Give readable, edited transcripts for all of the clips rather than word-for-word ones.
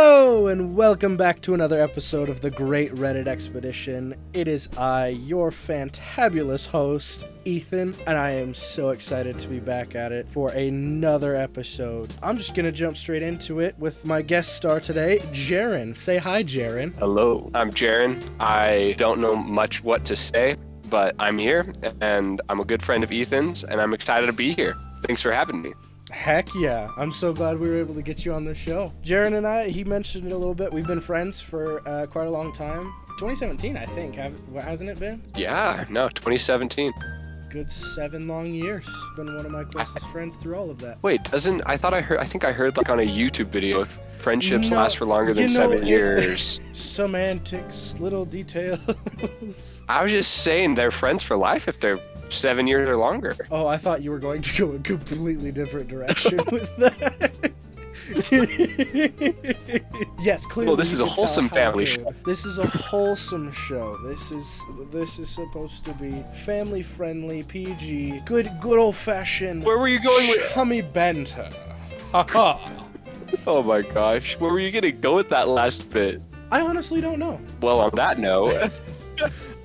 Hello, and welcome back to another episode of the Great Reddit Expedition. It is I, your fantabulous host, Ethan, and I am so excited to be back at it for another episode. I'm just gonna jump straight into it with my guest star today, Jaron. Say hi, Jaron. Hello, I'm Jaron. I don't know much what to say, but I'm here, and I'm a good friend of Ethan's, and I'm excited to be here. Thanks for having me. Heck yeah. I'm so glad we were able to get you on the show. Jaron and I, he mentioned it a little bit, we've been friends for quite a long time. 2017, I think. Hasn't it been? Yeah, no, 2017. Good 7 long years. Been one of my closest friends through all of that. Wait, I think I heard like on a YouTube video, if friendships last for longer than 7 years. Semantics, little details. I was just saying they're friends for life if they're 7 years or longer. Oh, I thought you were going to go a completely different direction with that. Yes, clearly. Well, this is a wholesome family show. This is a wholesome show. This is supposed to be family friendly, PG, good old fashioned. Where were you going with Hummy banter? Haha. Oh my gosh, where were you gonna go with that last bit? I honestly don't know. Well, on that note.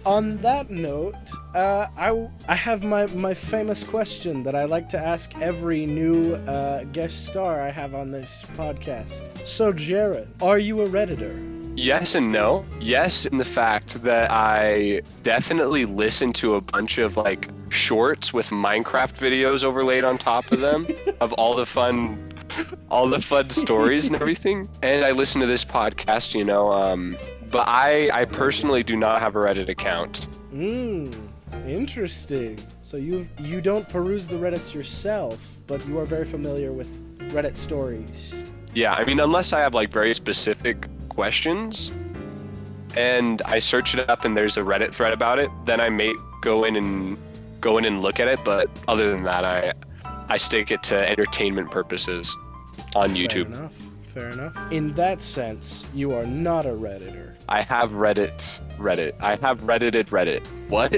On that note, I have my famous question that I like to ask every new guest star I have on this podcast. So, Jaron, are you a Redditor? Yes and no. Yes, in the fact that I definitely listen to a bunch of like shorts with Minecraft videos overlaid on top of them of all the fun stories and everything. And I listen to this podcast, but I personally do not have a Reddit account. Interesting. So you don't peruse the Reddits yourself, but you are very familiar with Reddit stories. Yeah, I mean, unless I have like very specific questions and I search it up and there's a Reddit thread about it, then I may go in and look at it. But other than that, I stick it to entertainment purposes on YouTube. Fair enough. In that sense, you are not a Redditor. I have Reddit. I have Reddited Reddit. What?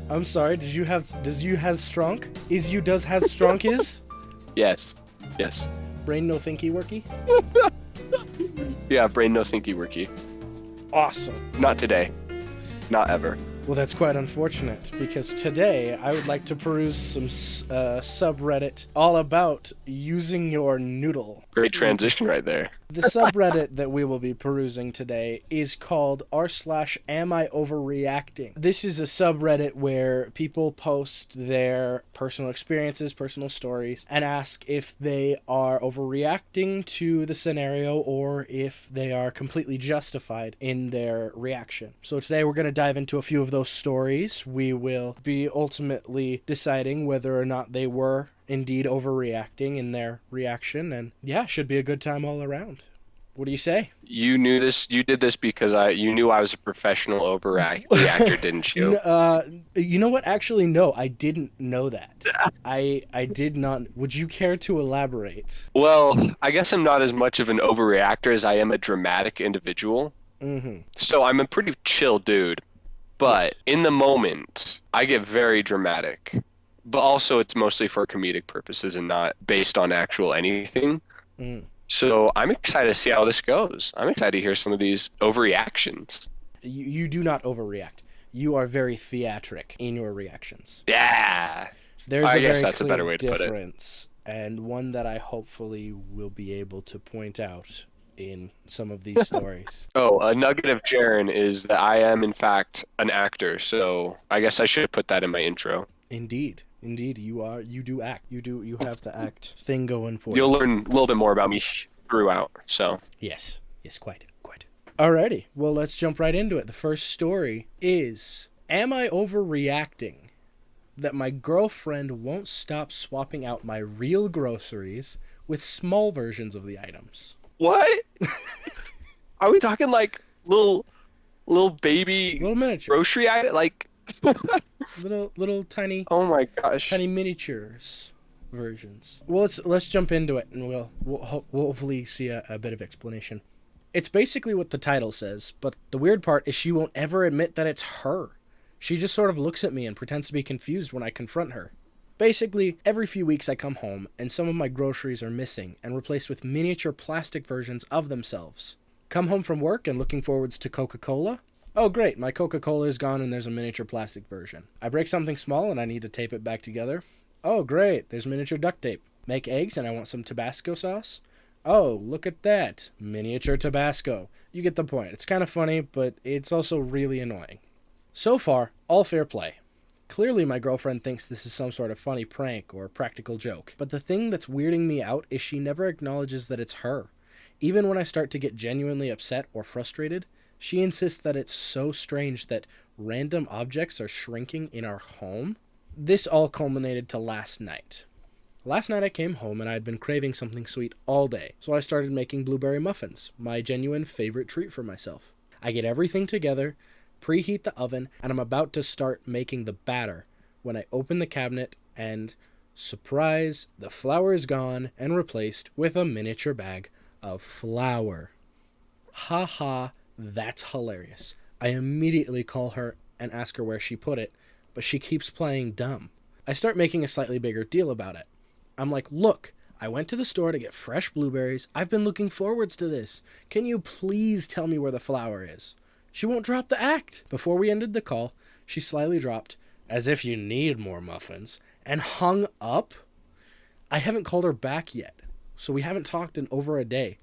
I'm sorry, does you has strunk? Does has strunk is? Yes. Brain no thinky worky? Yeah, brain no thinky worky. Awesome. Not today. Not ever. Well, that's quite unfortunate, because today I would like to peruse some subreddit all about using your noodle. Great transition right there. The subreddit that we will be perusing today is called r/AmIOverreacting. This is a subreddit where people post their personal experiences, personal stories, and ask if they are overreacting to the scenario or if they are completely justified in their reaction. So today we're going to dive into a few of those stories. We will be ultimately deciding whether or not they were indeed overreacting in their reaction, and yeah, should be a good time all around. What do you say? You knew this. You did this because you knew I was a professional overreactor, didn't you? You know what? Actually, no, I didn't know that. I did not. Would you care to elaborate? Well, I guess I'm not as much of an overreactor as I am a dramatic individual. Mm-hmm. So I'm a pretty chill dude, but in the moment, I get very dramatic. But also, it's mostly for comedic purposes and not based on actual anything. Mm. So I'm excited to see how this goes. I'm excited to hear some of these overreactions. You do not overreact. You are very theatric in your reactions. Yeah. There's I a guess very that's a clear better way to put it. difference, and one that I hopefully will be able to point out in some of these stories. Oh, a nugget of Jaron is that I am, in fact, an actor. So I guess I should have put that in my intro. Indeed, you are. You do act. You have the act thing going for you. You'll learn a little bit more about me throughout. So yes, quite. Alrighty, well, let's jump right into it. The first story is: Am I overreacting that my girlfriend won't stop swapping out my real groceries with small versions of the items? What? Are we talking like little baby, little miniature grocery item, like? little tiny, oh my gosh, tiny miniatures versions. Well, let's jump into it, and we'll hopefully see a bit of explanation. It's basically what the title says, but the weird part is she won't ever admit that it's her. She just sort of looks at me and pretends to be confused when I confront her. Basically, every few weeks I come home and some of my groceries are missing and replaced with miniature plastic versions of themselves. Come home from work and looking forwards to Coca-Cola? Oh great, my Coca-Cola is gone and there's a miniature plastic version. I break something small and I need to tape it back together. Oh great, there's miniature duct tape. Make eggs and I want some Tabasco sauce. Oh, look at that. Miniature Tabasco. You get the point. It's kind of funny, but it's also really annoying. So far, all fair play. Clearly my girlfriend thinks this is some sort of funny prank or practical joke, but the thing that's weirding me out is she never acknowledges that it's her. Even when I start to get genuinely upset or frustrated, she insists that it's so strange that random objects are shrinking in our home. This all culminated to last night. Last night I came home and I had been craving something sweet all day, so I started making blueberry muffins, my genuine favorite treat for myself. I get everything together, preheat the oven, and I'm about to start making the batter when I open the cabinet and, surprise, the flour is gone and replaced with a miniature bag of flour. Ha ha, that's hilarious. I immediately call her and ask her where she put it, but she keeps playing dumb. I start making a slightly bigger deal about it. I'm like, look, I went to the store to get fresh blueberries. I've been looking forwards to this. Can you please tell me where the flour is? She won't drop the act. Before we ended the call, she slyly dropped, as if you need more muffins, and hung up. I haven't called her back yet, so we haven't talked in over a day.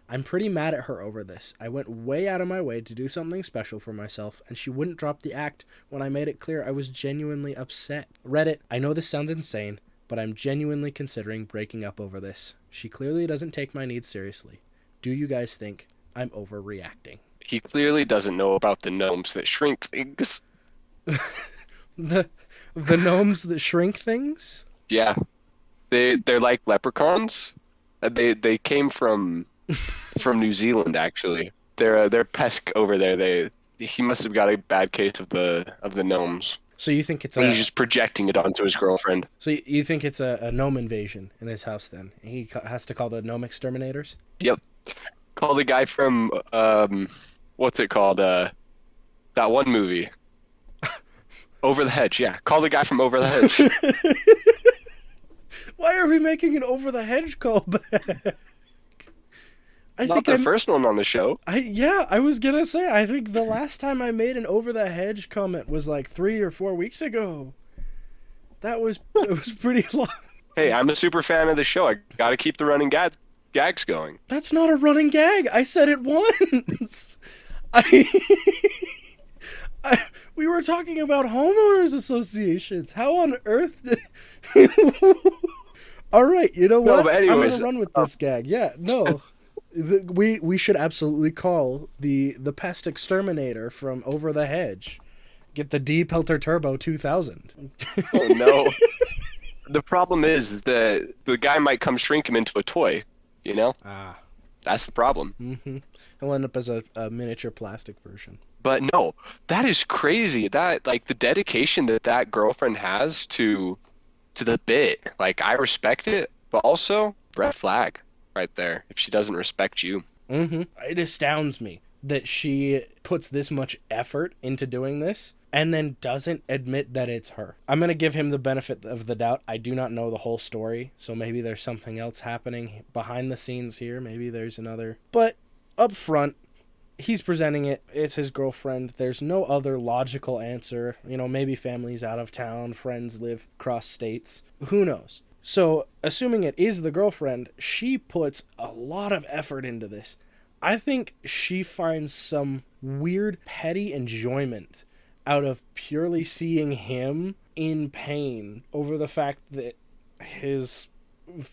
I'm pretty mad at her over this. I went way out of my way to do something special for myself, and she wouldn't drop the act when I made it clear I was genuinely upset. Reddit, I know this sounds insane, but I'm genuinely considering breaking up over this. She clearly doesn't take my needs seriously. Do you guys think I'm overreacting? He clearly doesn't know about the gnomes that shrink things. The gnomes that shrink things? Yeah. They're like leprechauns. They came from New Zealand, actually. They're pesk over there. He must have got a bad case of the gnomes. So you think it's he's just projecting it onto his girlfriend. So you think it's a gnome invasion in his house then? He has to call the gnome exterminators? Yep. Call the guy from what's it called? That one movie. Over the Hedge, yeah. Call the guy from Over the Hedge. Why are we making an Over the Hedge callback? Not the first one on the show. I was gonna say, I think the last time I made an Over the Hedge comment was like 3 or 4 weeks ago. It was pretty long. Hey, I'm a super fan of the show. I gotta keep the running gags going. That's not a running gag. I said it once. We were talking about homeowners associations. How on earth did... All right, you know what? No, but anyways, I'm gonna run with this gag. Yeah, no. We should absolutely call the pest exterminator from Over the Hedge. Get the D Pelter Turbo 2000. Oh no. The problem is that the guy might come shrink him into a toy, you know? Ah. That's the problem. Mm-hmm. He'll end up as a miniature plastic version. But no, that is crazy. That, like, the dedication that girlfriend has to the bit. Like, I respect it, but also, red flag right there if she doesn't respect you. Mm-hmm. It astounds me that she puts this much effort into doing this and then doesn't admit that it's her. I'm going to give him the benefit of the doubt. I do not know the whole story, so maybe there's something else happening behind the scenes here. Maybe there's another. But up front, he's presenting it. It's his girlfriend. There's no other logical answer. You know, maybe family's out of town, friends live across states. Who knows? So, assuming it is the girlfriend, she puts a lot of effort into this. I think she finds some weird, petty enjoyment out of purely seeing him in pain over the fact that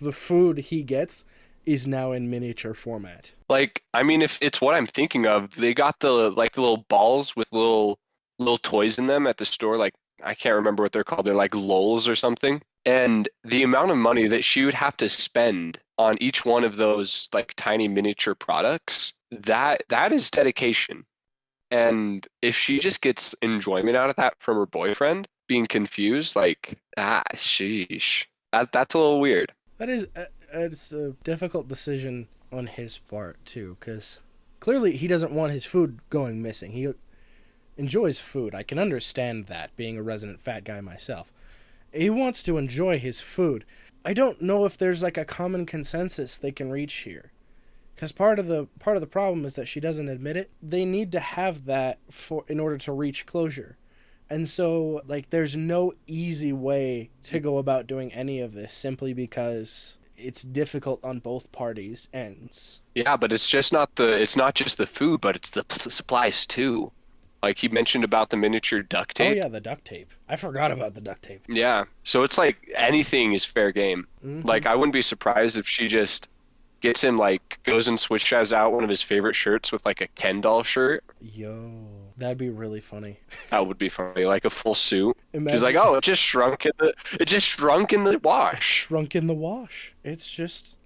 the food he gets is now in miniature format. Like, I mean, if it's what I'm thinking of, they got the little balls with little toys in them at the store. Like, I can't remember what they're called. They're like lulls or something. And the amount of money that she would have to spend on each one of those like tiny miniature products, that is dedication. And if she just gets enjoyment out of that from her boyfriend being confused, like, sheesh. That's a little weird. That is, it's a difficult decision on his part, too, because clearly he doesn't want his food going missing. He enjoys food. I can understand that, being a resident fat guy myself. He wants to enjoy his food. I don't know if there's like a common consensus they can reach here. Because part of the problem is that she doesn't admit it. They need to have that in order to reach closure. And so, like, there's no easy way to go about doing any of this simply because it's difficult on both parties' ends. Yeah, but it's not just the food, but it's the supplies too. Like he mentioned about the miniature duct tape. Oh yeah, the duct tape. I forgot about the duct tape. Yeah. So it's like anything is fair game. Mm-hmm. Like I wouldn't be surprised if she just gets him, like, goes and switches out one of his favorite shirts with like a Ken doll shirt. Yo, that'd be really funny. That would be funny, like a full suit. Imagine... She's like, oh, it just shrunk in the wash. Shrunk in the wash. It's just,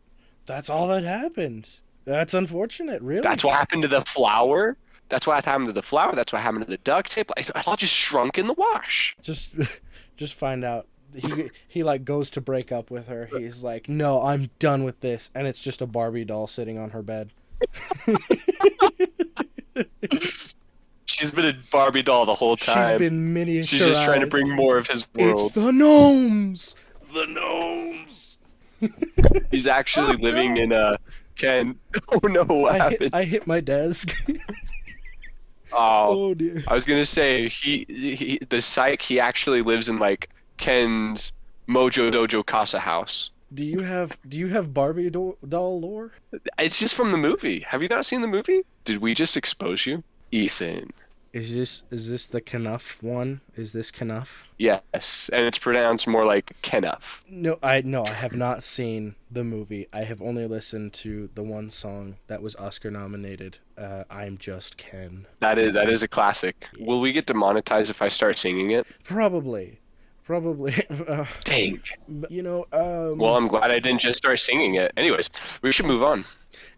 that's all that happened. That's unfortunate, really. That's what happened to the flour. That's what happened to the flour. That's what happened to the duct tape. It all just shrunk in the wash. Just find out. He like goes to break up with her. He's like, no, I'm done with this. And it's just a Barbie doll sitting on her bed. She's been a Barbie doll the whole time. She's been miniaturized. She's just trying to bring more of his world. It's the gnomes! The gnomes! He's actually living in a Ken. Oh no, what happened? I hit my desk. Oh dear. I was gonna say the psych, he actually lives in like Ken's Mojo Dojo Casa house. Do you have Barbie doll lore? It's just from the movie. Have you not seen the movie? Did we just expose you, Ethan? Is this the Knuff one? Is this Knuff? Yes, and it's pronounced more like Knuff. No, I have not seen the movie. I have only listened to the one song that was Oscar nominated. I'm Just Ken. That is a classic. Will we get demonetized if I start singing it? Probably. Dang. You know. Well, I'm glad I didn't just start singing it. Anyways, we should move on.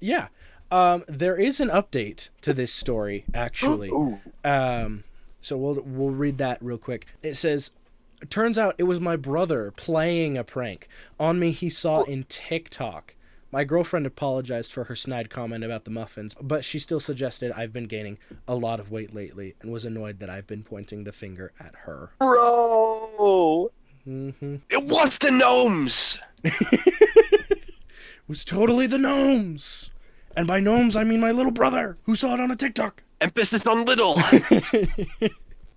Yeah. There is an update to this story, actually. Ooh. So we'll read that real quick. It says, turns out it was my brother playing a prank on me he saw in TikTok. My girlfriend apologized for her snide comment about the muffins, but she still suggested I've been gaining a lot of weight lately and was annoyed that I've been pointing the finger at her. Bro! Mm-hmm. It was the gnomes! It was totally the gnomes! And by gnomes, I mean my little brother, who saw it on a TikTok. Emphasis on little.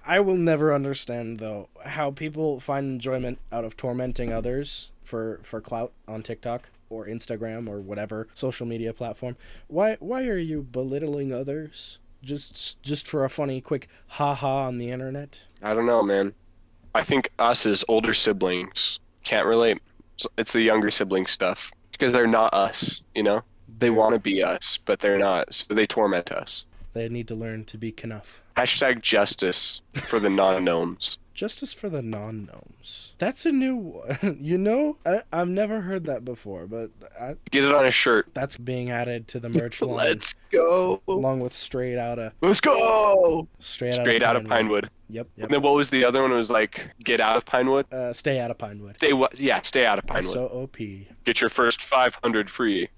I will never understand, though, how people find enjoyment out of tormenting others for clout on TikTok or Instagram or whatever social media platform. Why are you belittling others just for a funny, quick ha-ha on the internet? I don't know, man. I think us as older siblings can't relate. It's the younger sibling stuff. Because they're not us, you know? They want to be us, but they're not, so they torment us. They need to learn to be Knuff. Hashtag justice for the non-gnomes. Justice for the non-gnomes. That's a new one. You know, I've never heard that before, but... Get it on a shirt. That's being added to the merch line. Let's go! Along with Straight Outta... Let's go! Straight Out of Pinewood. Yep. And then what was the other one? It was like, get out of Pinewood? Stay out of Pinewood. Stay out of Pinewood. S-O-O-P. Get your first 500 free.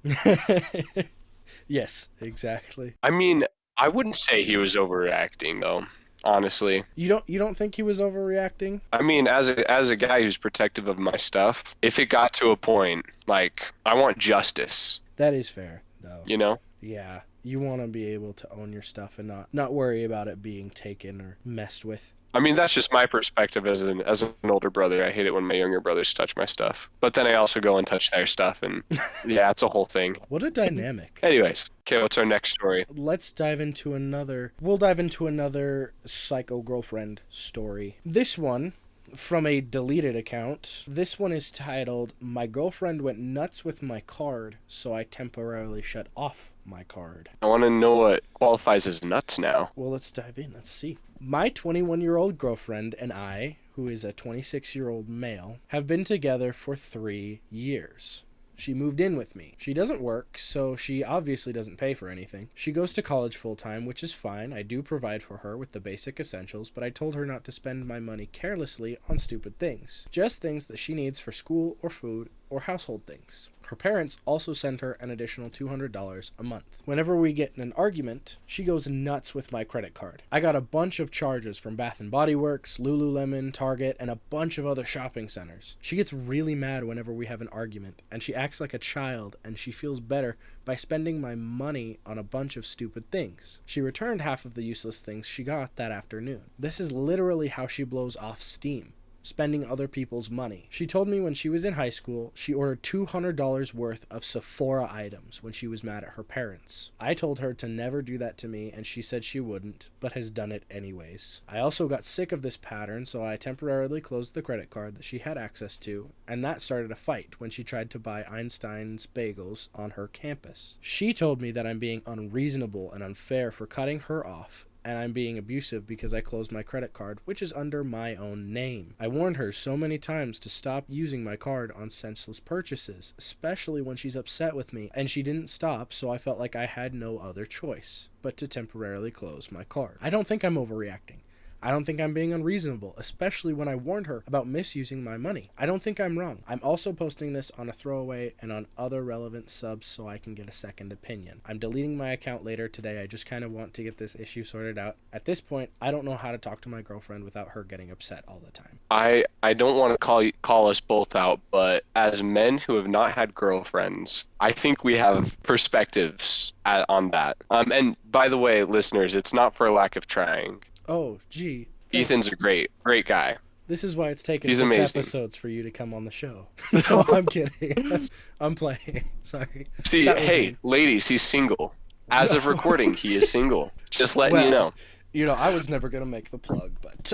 Yes, exactly. I mean, I wouldn't say he was overreacting, though. Honestly, you don't think he was overreacting? I mean, as a guy who's protective of my stuff, if it got to a point, like, I want justice. That is fair, though. You know? Yeah, you want to be able to own your stuff and not worry about it being taken or messed with. I mean, that's just my perspective as an older brother. I hate it when my younger brothers touch my stuff. But then I also go and touch their stuff, and yeah, it's a whole thing. What a dynamic. Anyways, okay, what's our next story? We'll dive into another psycho girlfriend story. This one, from a deleted account. This one is titled, My Girlfriend Went Nuts with My Card, so I temporarily shut off my card. I want to know what qualifies as nuts now. Well, let's dive in. Let's see. My 21-year-old girlfriend and I, who is a 26-year-old male, have been together for 3 years. She moved in with me. She doesn't work, so she obviously doesn't pay for anything. She goes to college full-time, which is fine. I do provide for her with the basic essentials, but I told her not to spend my money carelessly on stupid things. Just things that she needs for school or food or household things. Her parents also send her an additional $200 a month. Whenever we get in an argument, she goes nuts with my credit card. I got a bunch of charges from Bath & Body Works, Lululemon, Target, and a bunch of other shopping centers. She gets really mad whenever we have an argument, and she acts like a child, and she feels better by spending my money on a bunch of stupid things. She returned half of the useless things she got that afternoon. This is literally how she blows off steam. Spending other people's money. She told me when she was in high school, she ordered $200 worth of Sephora items when she was mad at her parents. I told her to never do that to me, and she said she wouldn't, but has done it anyways. I also got sick of this pattern, so I temporarily closed the credit card that she had access to, and that started a fight when she tried to buy Einstein's bagels on her campus. She told me that I'm being unreasonable and unfair for cutting her off, and I'm being abusive because I closed my credit card, which is under my own name. I warned her so many times to stop using my card on senseless purchases, especially when she's upset with me, and she didn't stop, so I felt like I had no other choice but to temporarily close my card. I don't think I'm overreacting. I don't think I'm being unreasonable, especially when I warned her about misusing my money. I don't think I'm wrong. I'm also posting this on a throwaway and on other relevant subs so I can get a second opinion. I'm deleting my account later today. I just kind of want to get this issue sorted out. At this point, I don't know how to talk to my girlfriend without her getting upset all the time. I don't want to call us both out, but as men who have not had girlfriends, I think we have perspectives on that. And by the way, listeners, it's not for a lack of trying. Oh, gee. Thanks. Ethan's a great guy. This is why it's taken He's 6 amazing. episodes for you to come on the show. No, I'm kidding. I'm playing. Sorry. See, hey, ladies, he's single. As of recording, he is single. Just letting you know. You know, I was never going to make the plug, but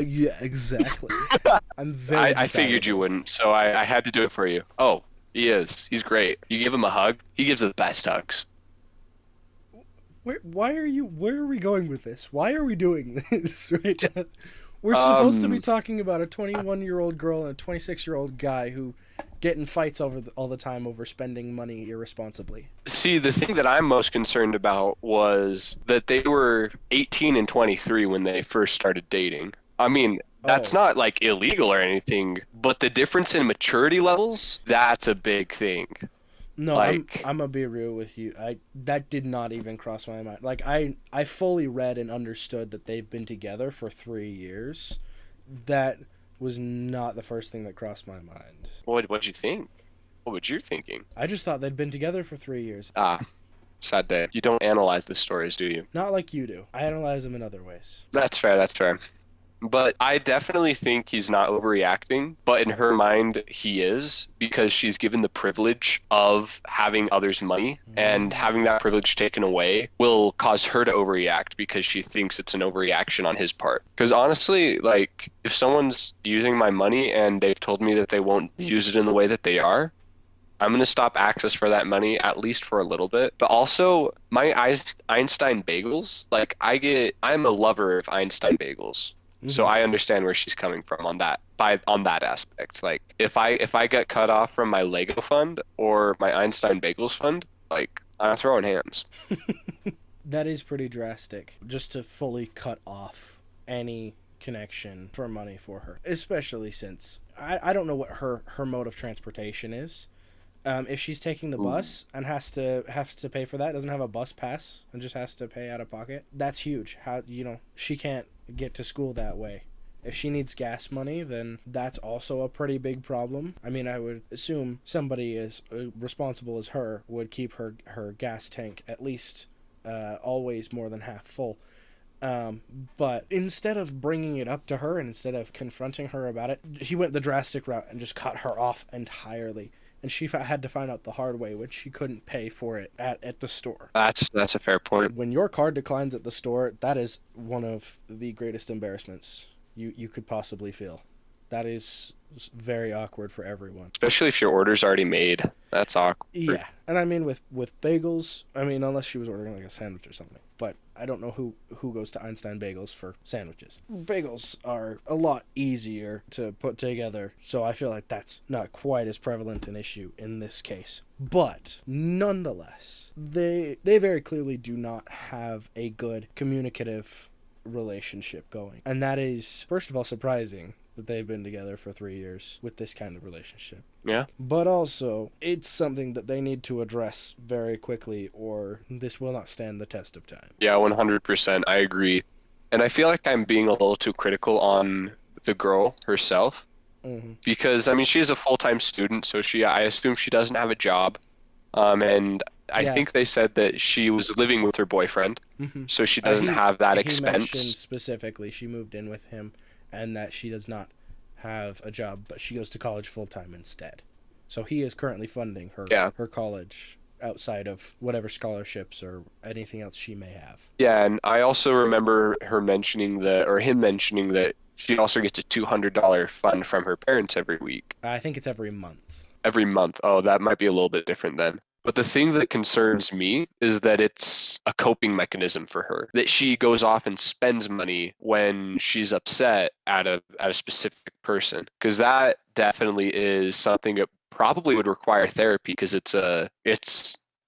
yeah, exactly. I'm very I figured you wouldn't, so I had to do it for you. Oh, he is. He's great. You give him a hug, he gives the best hugs. Where are we going with this? Why are we doing this right now? We're supposed to be talking about a 21-year-old girl and a 26-year-old guy who get in fights all the time over spending money irresponsibly. See, the thing that I'm most concerned about was that they were 18 and 23 when they first started dating. I mean, that's not like illegal or anything, but the difference in maturity levels, that's a big thing. No, I'm gonna be real with you. That did not even cross my mind. Like I fully read and understood that they've been together for 3 years. That was not the first thing that crossed my mind. What'd you think? What was you thinking? I just thought they'd been together for 3 years. Sad day. You don't analyze the stories, do you? Not like you do. I analyze them in other ways. That's fair. But I definitely think he's not overreacting, but in her mind, he is, because she's given the privilege of having others' money, and having that privilege taken away will cause her to overreact because she thinks it's an overreaction on his part. Because honestly, like, if someone's using my money and they've told me that they won't use it in the way that they are, I'm going to stop access for that money, at least for a little bit. But also, my Einstein bagels, like, I'm a lover of Einstein bagels. So I understand where she's coming from on that aspect. Like, if I get cut off from my Lego fund or my Einstein Bagels fund, like, I'm throwing hands. That is pretty drastic, just to fully cut off any connection for money for her, especially since I don't know what her mode of transportation is. If she's taking the bus and has to pay for that, doesn't have a bus pass and just has to pay out of pocket, that's huge. She can't get to school that way. If she needs gas money, then that's also a pretty big problem. I mean, I would assume somebody as responsible as her would keep her gas tank at least always more than half full. But instead of bringing it up to her and instead of confronting her about it, he went the drastic route and just cut her off entirely. And she had to find out the hard way when she couldn't pay for it at the store. That's a fair point. When your card declines at the store, that is one of the greatest embarrassments you could possibly feel. That is very awkward for everyone. Especially if your order's already made. That's awkward. Yeah, and I mean with bagels, I mean, unless she was ordering like a sandwich or something. But I don't know who goes to Einstein Bagels for sandwiches. Bagels are a lot easier to put together, so I feel like that's not quite as prevalent an issue in this case. But nonetheless, they very clearly do not have a good communicative relationship going. And that is, first of all, surprising that they've been together for 3 years with this kind of relationship. Yeah. But also, it's something that they need to address very quickly, or this will not stand the test of time. Yeah, 100%. I agree. And I feel like I'm being a little too critical on the girl herself Hmm. because, I mean, she is a full-time student, so I assume she doesn't have a job. And I Yeah. think they said that she was living with her boyfriend, Hmm. so she doesn't he have that he mentioned expense. specifically she moved in with him, and that she does not have a job, but she goes to college full time instead. So he is currently funding Yeah. her college outside of whatever scholarships or anything else she may have. Yeah, and I also remember her mentioning that, or him mentioning that she also gets a $200 fund from her parents every week. I think it's every month. Every month. Oh, that might be a little bit different then. But the thing that concerns me is that it's a coping mechanism for her. That she goes off and spends money when she's upset at a specific person. Because that definitely is something that probably would require therapy because it's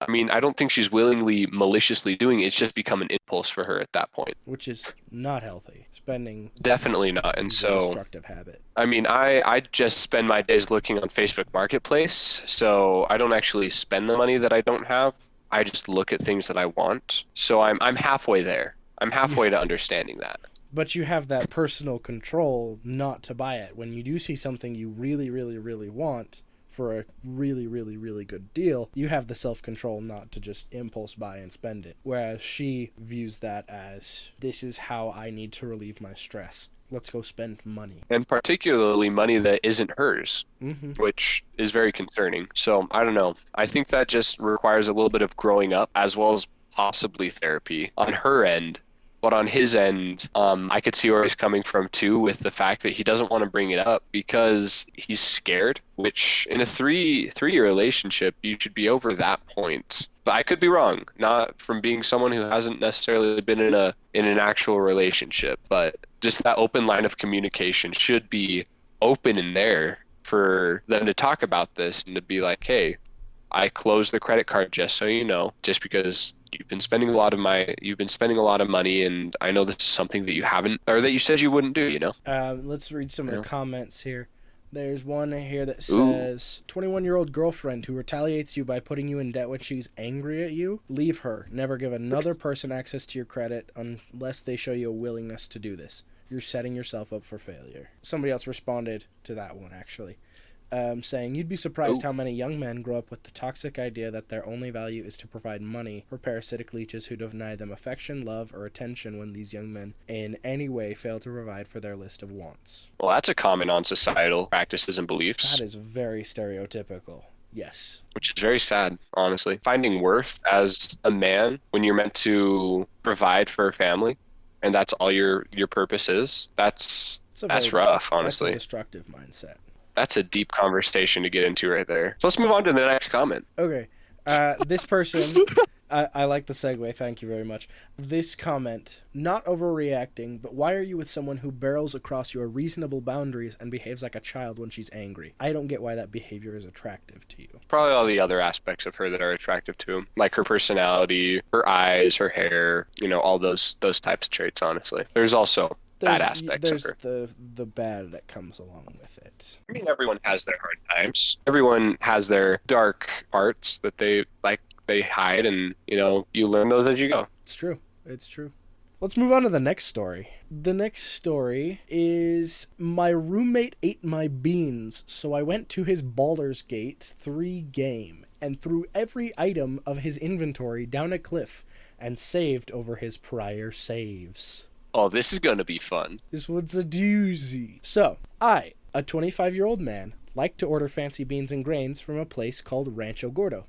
I mean, I don't think she's willingly maliciously doing it. It's just become an impulse for her at that point. Which is not healthy. Spending Definitely not. And is a so destructive habit. I mean, I just spend my days looking on Facebook Marketplace, so I don't actually spend the money that I don't have. I just look at things that I want. So I'm halfway there. I'm halfway to understanding that. But you have that personal control not to buy it. When you do see something you really, really, really want for a really, really, really good deal, you have the self-control not to just impulse buy and spend it. Whereas she views that as, this is how I need to relieve my stress. Let's go spend money. And particularly money that isn't hers, Mm-hmm. which is very concerning. So I don't know. I think that just requires a little bit of growing up as well as possibly therapy on her end. But on his end, I could see where he's coming from too, with the fact that he doesn't want to bring it up because he's scared. Which in a three-year relationship, you should be over that point. But I could be wrong, not from being someone who hasn't necessarily been in an actual relationship, but just that open line of communication should be open in there for them to talk about this and to be like, hey, I closed the credit card just so you know, just because you've been spending a lot of money, and I know this is something that you haven't, or that you said you wouldn't do, you know? Let's read some of Yeah. the comments here. There's one here that Ooh. says, 21-year-old girlfriend who retaliates you by putting you in debt when she's angry at you, leave her. Never give another person access to your credit unless they show you a willingness to do this. You're setting yourself up for failure. Somebody else responded to that one, actually, saying, you'd be surprised Ooh. how many young men grow up with the toxic idea that their only value is to provide money for parasitic leeches who deny them affection, love, or attention when these young men in any way fail to provide for their list of wants. Well, that's a comment on societal practices and beliefs, That is very stereotypical. Yes. which is very sad, honestly. Finding worth as a man when you're meant to provide for a family, and that's all your purpose is, that's rough, honestly. That's a destructive mindset. That's a deep conversation to get into right there. So let's move on to the next comment. Okay. This person, I like the segue. Thank you very much. This comment, not overreacting, but why are you with someone who barrels across your reasonable boundaries and behaves like a child when she's angry? I don't get why that behavior is attractive to you. Probably all the other aspects of her that are attractive to him, like her personality, her eyes, her hair, all those types of traits, honestly. There's also bad aspects of her. There's the bad that comes along with it. I mean, everyone has their hard times. Everyone has their dark parts that they hide, and you learn those as you go. It's true. It's true. Let's move on to the next story. The next story is, my roommate ate my beans, so I went to his Baldur's Gate 3 game and threw every item of his inventory down a cliff and saved over his prior saves. Oh, this is going to be fun. This one's a doozy. So, I, a 25-year-old man, like to order fancy beans and grains from a place called Rancho Gordo.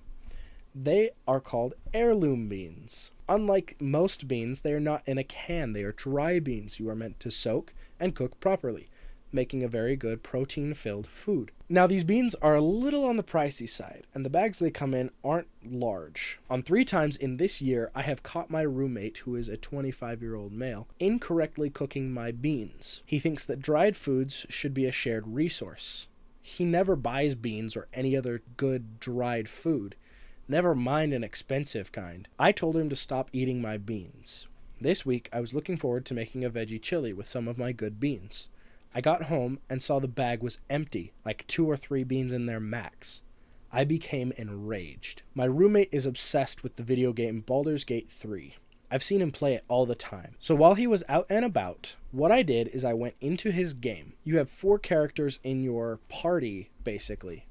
They are called heirloom beans. Unlike most beans, they are not in a can. They are dry beans you are meant to soak and cook properly, making a very good protein-filled food. Now, these beans are a little on the pricey side, and the bags they come in aren't large. On 3 times in this year, I have caught my roommate, who is a 25-year-old male, incorrectly cooking my beans. He thinks that dried foods should be a shared resource. He never buys beans or any other good dried food. Never mind an expensive kind. I told him to stop eating my beans. This week, I was looking forward to making a veggie chili with some of my good beans. I got home and saw the bag was empty, like 2 or 3 beans in there max. I became enraged. My roommate is obsessed with the video game Baldur's Gate 3. I've seen him play it all the time. So while he was out and about, what I did is I went into his game. You have 4 characters in your party, basically.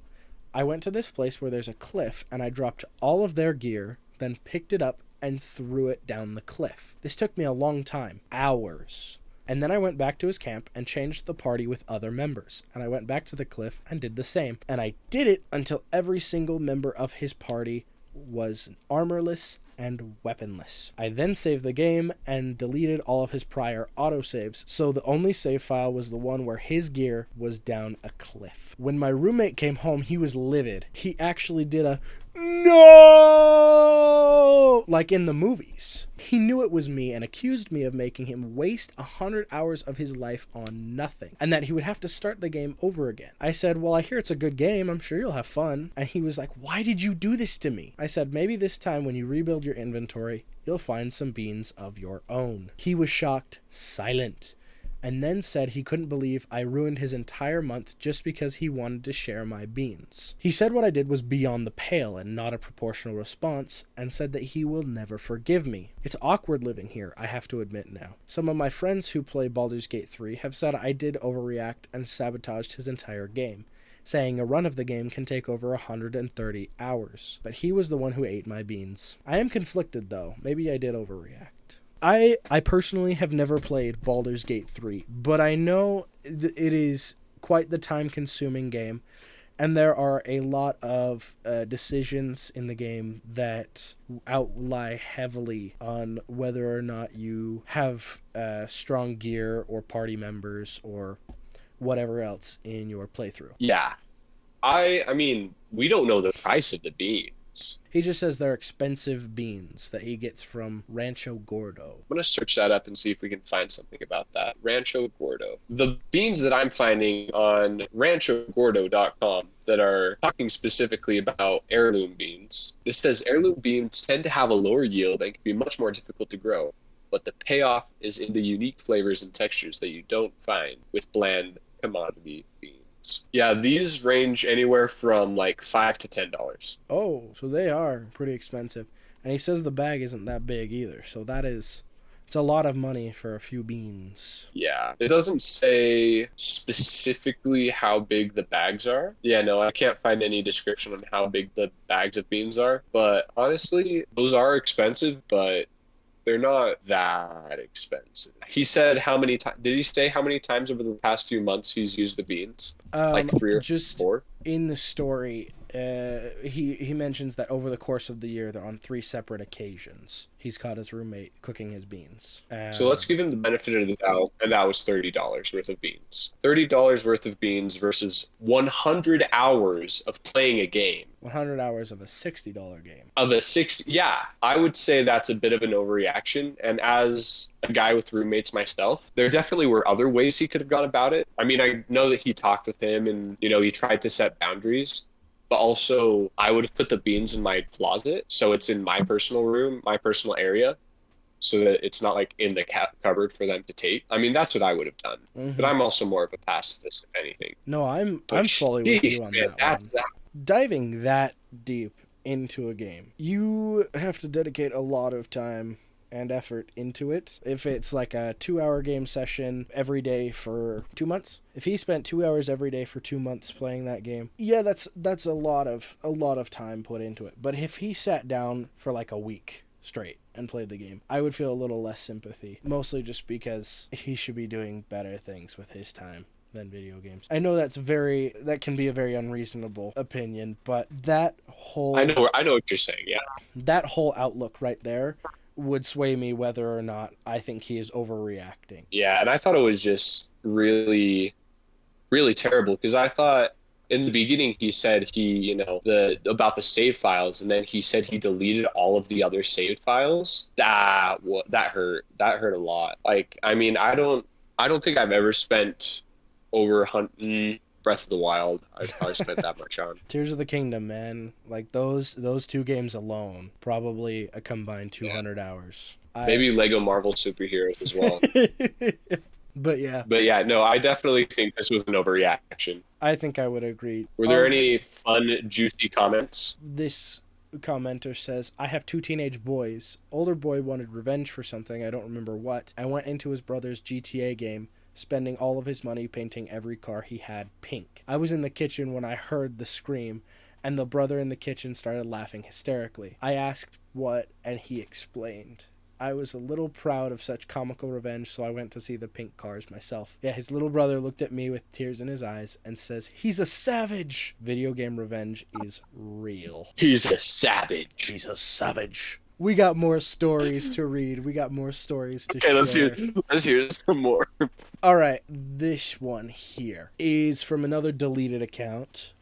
I went to this place where there's a cliff, and I dropped all of their gear, then picked it up and threw it down the cliff. This took me a long time, hours. And then I went back to his camp and changed the party with other members. And I went back to the cliff and did the same. And I did it until every single member of his party was armorless and weaponless. I then saved the game and deleted all of his prior autosaves, so the only save file was the one where his gear was down a cliff. When my roommate came home, he was livid. He actually did a no, like in the movies. He knew it was me and accused me of making him waste 100 hours of his life on nothing, and that he would have to start the game over again. I said, well, I hear it's a good game. I'm sure you'll have fun. And he was like, why did you do this to me? I said, maybe this time when you rebuild your inventory, you'll find some beans of your own. He was shocked, silent, and then said he couldn't believe I ruined his entire month just because he wanted to share my beans. He said what I did was beyond the pale and not a proportional response, and said that he will never forgive me. It's awkward living here, I have to admit now. Some of my friends who play Baldur's Gate 3 have said I did overreact and sabotaged his entire game, saying a run of the game can take over 130 hours. But he was the one who ate my beans. I am conflicted though. Maybe I did overreact. I personally have never played Baldur's Gate 3, but I know it is quite the time-consuming game, and there are a lot of decisions in the game that outlie heavily on whether or not you have strong gear or party members or whatever else in your playthrough. Yeah. I mean, we don't know the price of the beans. He just says they're expensive beans that he gets from Rancho Gordo. I'm going to search that up and see if we can find something about that. Rancho Gordo. The beans that I'm finding on ranchogordo.com that are talking specifically about heirloom beans. This says heirloom beans tend to have a lower yield and can be much more difficult to grow, but the payoff is in the unique flavors and textures that you don't find with bland commodity beans. Yeah, these range anywhere from like $5 to $10. Oh, so they are pretty expensive. And he says the bag isn't that big either, so it's a lot of money for a few beans. Yeah, it doesn't say specifically how big the bags are. Yeah, no, I can't find any description on how big the bags of beans are. But honestly, those are expensive, but they're not that expensive. He said how many times? Did he say how many times over the past few months he's used the beans? Like 3 or just 4? In the story, he mentions that over the course of the year, they're on 3 separate occasions. He's caught his roommate cooking his beans. So let's give him the benefit of the doubt, and that was $30 worth of beans. $30 worth of beans versus 100 hours of playing a game. 100 hours of a $60 game. Yeah, I would say that's a bit of an overreaction. And as a guy with roommates myself, there definitely were other ways he could have gone about it. I mean, I know that he talked with him and, he tried to set boundaries. But also, I would have put the beans in my closet, so it's in my personal room, my personal area, so that it's not like in the cupboard for them to take. I mean, that's what I would have done. Mm-hmm. But I'm also more of a pacifist, if anything. No, I'm fully with you on that one. Diving that deep into a game, you have to dedicate a lot of time and effort into it. If it's like a 2-hour game session every day for 2 months, if he spent 2 hours every day for 2 months playing that game, yeah, that's a lot of time put into it. But if he sat down for like a week straight and played the game, I would feel a little less sympathy, mostly just because he should be doing better things with his time than video games. I know that can be a very unreasonable opinion, but that whole I know what you're saying, yeah. That whole outlook right there would sway me whether or not I think he is overreacting. Yeah, and I thought it was just really, really terrible, because I thought in the beginning he said about the save files, and then he said he deleted all of the other saved files. That hurt. That hurt a lot. Like, I mean, I don't think I've ever spent over Breath of the Wild. I probably spent that much on. Tears of the Kingdom, man. Like those 2 games alone, probably a combined 200 hours. Maybe Lego Marvel Superheroes as well. But yeah, But yeah, no, I definitely think this was an overreaction. I think I would agree. Were there any fun, juicy comments? This commenter says, I have two teenage boys. Older boy wanted revenge for something, I don't remember what. I went into his brother's GTA game, spending all of his money painting every car he had pink. I was in the kitchen when I heard the scream, and the brother in the kitchen started laughing hysterically. I asked what, and he explained. I was a little proud of such comical revenge, so I went to see the pink cars myself. Yeah, his little brother looked at me with tears in his eyes and says, he's a savage! Video game revenge is real. He's a savage. He's a savage. We got more stories to read. We got more stories to share. Let's hear some more. All right, this one here is from another deleted account.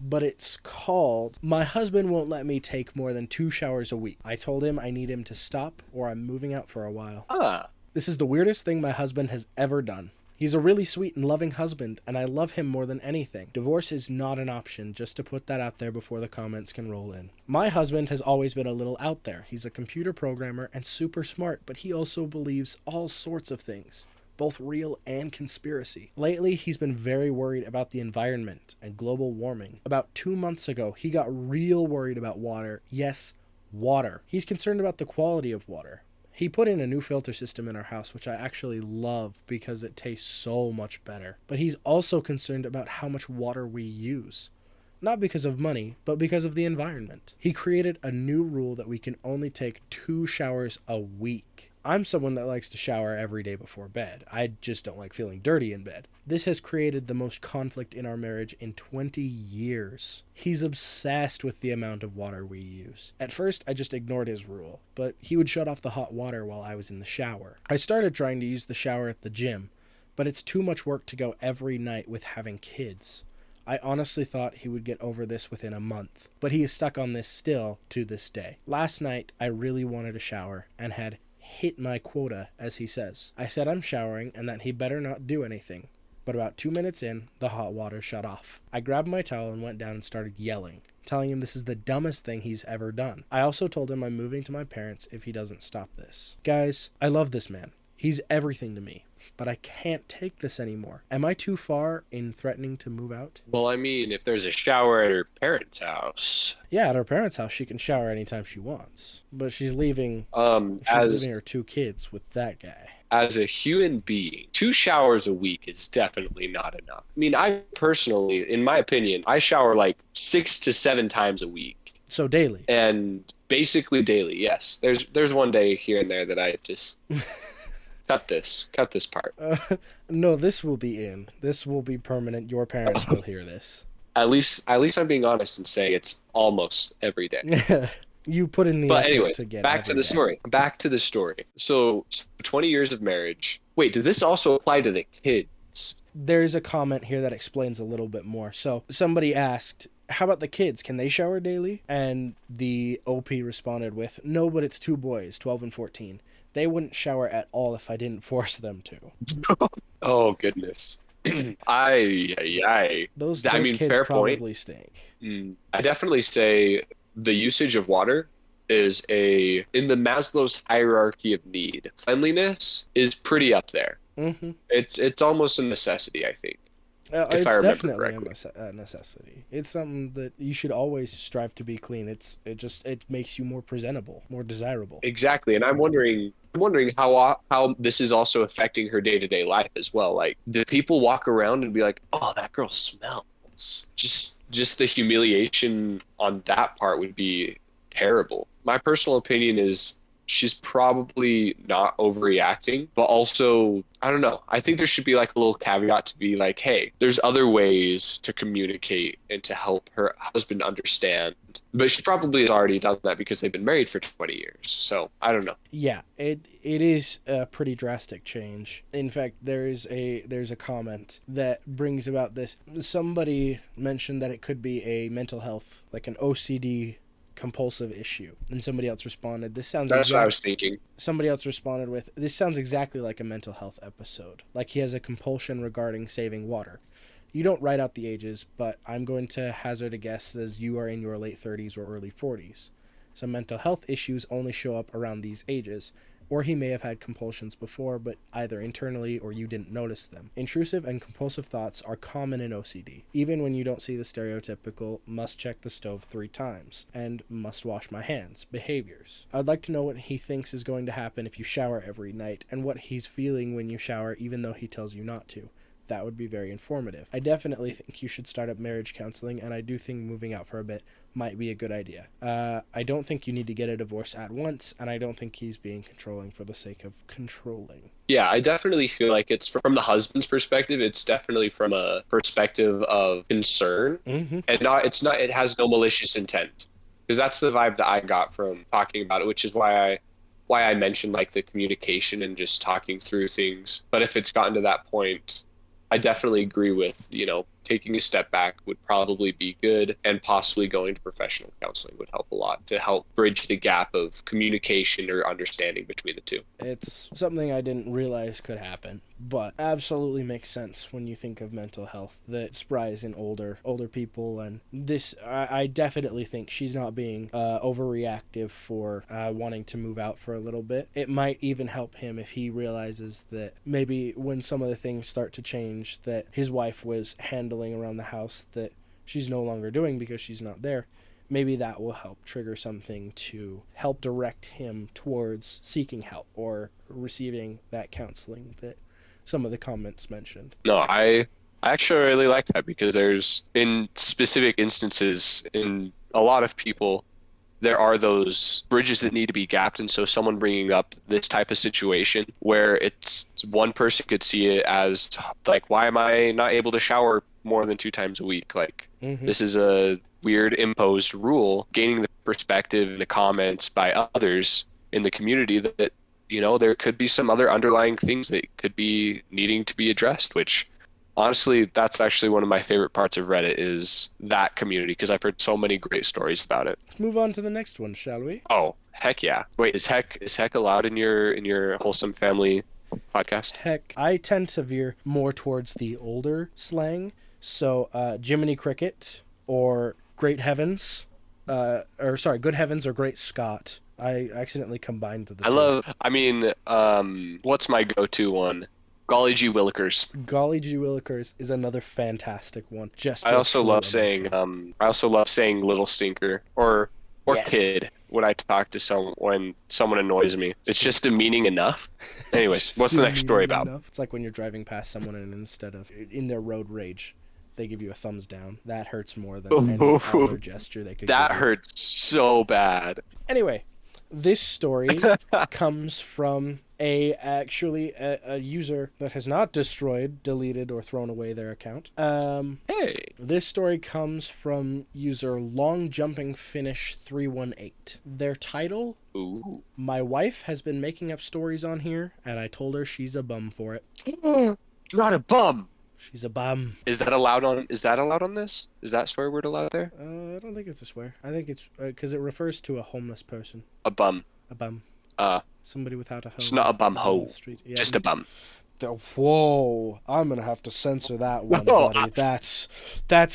But it's called, My Husband Won't Let Me Take More Than 2 Showers a Week. I told him I need him to stop or I'm moving out for a while. This is the weirdest thing my husband has ever done. He's a really sweet and loving husband, and I love him more than anything. Divorce is not an option, just to put that out there before the comments can roll in. My husband has always been a little out there. He's a computer programmer and super smart, but he also believes all sorts of things, both real and conspiracy. Lately, he's been very worried about the environment and global warming. About 2 months ago, he got real worried about water. Yes, water. He's concerned about the quality of water. He put in a new filter system in our house, which I actually love because it tastes so much better. But he's also concerned about how much water we use. Not because of money, but because of the environment. He created a new rule that we can only take 2 showers a week. I'm someone that likes to shower every day before bed. I just don't like feeling dirty in bed. This has created the most conflict in our marriage in 20 years. He's obsessed with the amount of water we use. At first, I just ignored his rule, but he would shut off the hot water while I was in the shower. I started trying to use the shower at the gym, but it's too much work to go every night with having kids. I honestly thought he would get over this within a month, but he is stuck on this still to this day. Last night, I really wanted a shower and had hit my quota, as he says. I said I'm showering and that he better not do anything, but about 2 minutes in, the hot water shut off. I grabbed my towel and went down and started yelling, telling him this is the dumbest thing he's ever done. I also told him I'm moving to my parents if he doesn't stop this. Guys, I love this man. He's everything to me, but I can't take this anymore. Am I too far in threatening to move out? Well, I mean, if there's a shower at her parents' house. Yeah, at her parents' house, she can shower anytime she wants. But she's leaving leaving her 2 kids with that guy. As a human being, 2 showers a week is definitely not enough. I mean, I personally, in my opinion, I shower like 6 to 7 times a week. So daily. And basically daily, yes. There's one day here and there that I just cut this part. No, this will be in. This will be permanent. Your parents will hear this. At least I'm being honest and saying it's almost every day. You put in the but effort anyways, to get back to the story. Back to the story. So 20 years of marriage. Wait, did this also apply to the kids? There's a comment here that explains a little bit more. So somebody asked, how about the kids? Can they shower daily? And the OP responded with, no, but it's 2 boys, 12 and 14. They wouldn't shower at all if I didn't force them to. Oh, goodness. Those kids fair probably point. stink. I definitely say the usage of water is in the Maslow's hierarchy of need. Cleanliness is pretty up there. Mm-hmm. It's almost a necessity, I think. It's definitely a necessity. It's something that you should always strive to be clean. It makes you more presentable, more desirable. Exactly, and I'm wondering how this is also affecting her day-to-day life as well. Like, do people walk around and be like, "Oh, that girl smells"? Just the humiliation on that part would be terrible. My personal opinion is she's probably not overreacting, but also, I don't know. I think there should be like a little caveat to be like, hey, there's other ways to communicate and to help her husband understand. But she probably has already done that because they've been married for 20 years. So I don't know. Yeah, it is a pretty drastic change. In fact, there's a comment that brings about this. Somebody mentioned that it could be a mental health, like an OCD compulsive issue, and somebody else responded, That's what I was thinking. Somebody else responded with, this sounds exactly like a mental health episode, like he has a compulsion regarding saving water. You don't write out the ages, but I'm going to hazard a guess as you are in your late 30s or early 40s. Some mental health issues only show up around these ages, Or he may have had compulsions before, but either internally or you didn't notice them. Intrusive and compulsive thoughts are common in OCD, even when you don't see the stereotypical must check the stove 3 times and must wash my hands behaviors. I'd like to know what he thinks is going to happen if you shower every night, and what he's feeling when you shower even though he tells you not to. That would be very informative. I definitely think you should start up marriage counseling, and I do think moving out for a bit might be a good idea. I don't think you need to get a divorce at once, and I don't think he's being controlling for the sake of controlling. Yeah, I definitely feel like it's from the husband's perspective. It's definitely from a perspective of concern, and it has no malicious intent, because that's the vibe that I got from talking about it, which is why I mentioned like the communication and just talking through things. But if it's gotten to that point, I definitely agree with, taking a step back would probably be good, and possibly going to professional counseling would help a lot to help bridge the gap of communication or understanding between the two. It's something I didn't realize could happen, but absolutely makes sense when you think of mental health that sprays in older people. And this, I definitely think she's not being overreactive for wanting to move out for a little bit. It might even help him if he realizes that maybe when some of the things start to change that his wife was handling around the house that she's no longer doing because she's not there, maybe that will help trigger something to help direct him towards seeking help or receiving that counseling that some of the comments mentioned. No, I actually really like that, because there's, in specific instances, in a lot of people, there are those bridges that need to be gapped. And so someone bringing up this type of situation where it's one person could see it as like, why am I not able to shower more than 2 times a week? Like, this is a weird imposed rule. Gaining the perspective and the comments by others in the community that, there could be some other underlying things that could be needing to be addressed, which honestly, that's actually one of my favorite parts of Reddit, is that community, because I've heard so many great stories about it. Let's move on to the next one, shall we? Oh, heck yeah. Wait, is heck allowed in your wholesome family podcast? Heck, I tend to veer more towards the older slang. So, Jiminy Cricket or Great Heavens, Good Heavens or Great Scott. I accidentally combined the two. What's my go-to one? Golly gee willikers. Golly gee willikers is another fantastic one. I also love saying little stinker or yes, kid when I talk to when someone annoys me. It's just demeaning enough. Anyways, what's the next story about? It's like when you're driving past someone and instead of in their road rage, they give you a thumbs down. That hurts more than any other gesture they could give you. That hurts so bad. Anyway, this story comes from a user that has not destroyed, deleted, or thrown away their account. Hey. This story comes from user Long Jumping Finish 318. Their title: Ooh. My wife has been making up stories on here, and I told her she's a bum for it. Not a bum. She's a bum. Is that allowed on this? Is that swear word allowed there? I don't think it's a swear. I think it's because it refers to a homeless person. A bum. A bum. Somebody without a home. It's not a bum hoe. Yeah, just a bum. Whoa! I'm gonna have to censor that one, buddy. That's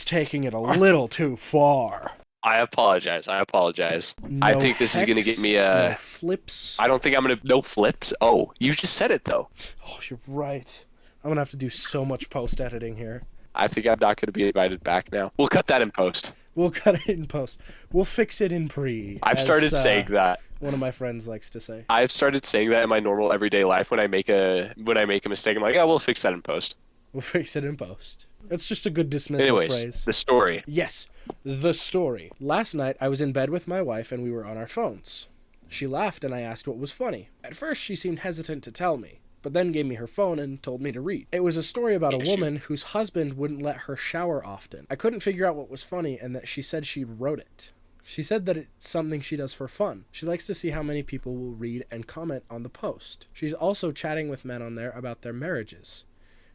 taking it a little too far. I apologize. No I think this is gonna get me no flips. I don't think I'm gonna no flips. Oh, you just said it though. Oh, you're right. I'm gonna have to do so much post editing here. I think I'm not gonna be invited back now. We'll cut that in post. We'll cut it in post. We'll fix it in pre. I've started saying that. One of my friends likes to say. I've started saying that in my normal everyday life when I make a mistake. I'm like, oh, we'll fix that in post. We'll fix it in post. It's just a good dismissal phrase. The story. Yes, the story. Last night, I was in bed with my wife and we were on our phones. She laughed and I asked what was funny. At first, she seemed hesitant to tell me, but then gave me her phone and told me to read. It was a story about a woman whose husband wouldn't let her shower often. I couldn't figure out what was funny and that she said she wrote it. She said that it's something she does for fun. She likes to see how many people will read and comment on the post. She's also chatting with men on there about their marriages.